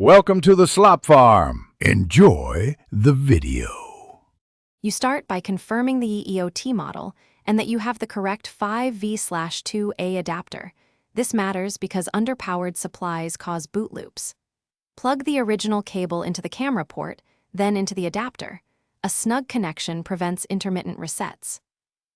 Welcome to the Slop Farm. Enjoy the video. You start by confirming the Yi Iot model and that you have the correct 5V/2A adapter. This matters because underpowered supplies cause boot loops. Plug the original cable into the camera port, then into the adapter. A snug connection prevents intermittent resets.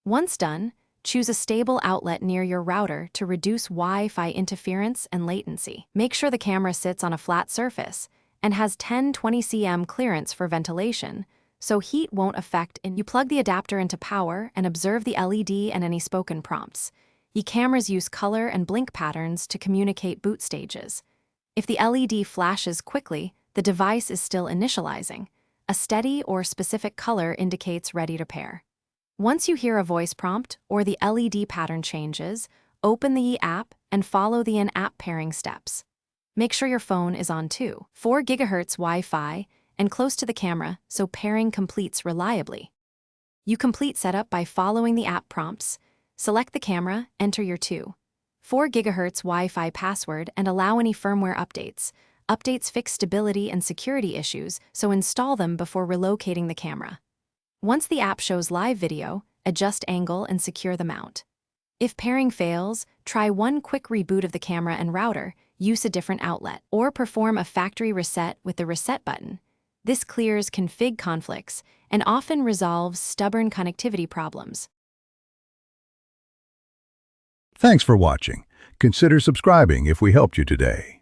Once done, choose a stable outlet near your router to reduce Wi-Fi interference and latency. Make sure the camera sits on a flat surface and has 10-20 cm clearance for ventilation, so heat won't affect. You plug the adapter into power and observe the LED and any spoken prompts. Yi cameras use color and blink patterns to communicate boot stages. If the LED flashes quickly, the device is still initializing. A steady or specific color indicates ready to pair. Once you hear a voice prompt or the LED pattern changes, open the Yi app and follow the in-app pairing steps. Make sure your phone is on 4 GHz Wi-Fi and close to the camera so pairing completes reliably. You complete setup by following the app prompts. Select the camera, enter your 4 GHz Wi-Fi password and allow any firmware updates. Updates fix stability and security issues, so install them before relocating the camera. Once the app shows live video, adjust angle and secure the mount. If pairing fails, try one quick reboot of the camera and router, use a different outlet, or perform a factory reset with the reset button. This clears config conflicts and often resolves stubborn connectivity problems. Thanks for watching. Consider subscribing if we helped you today.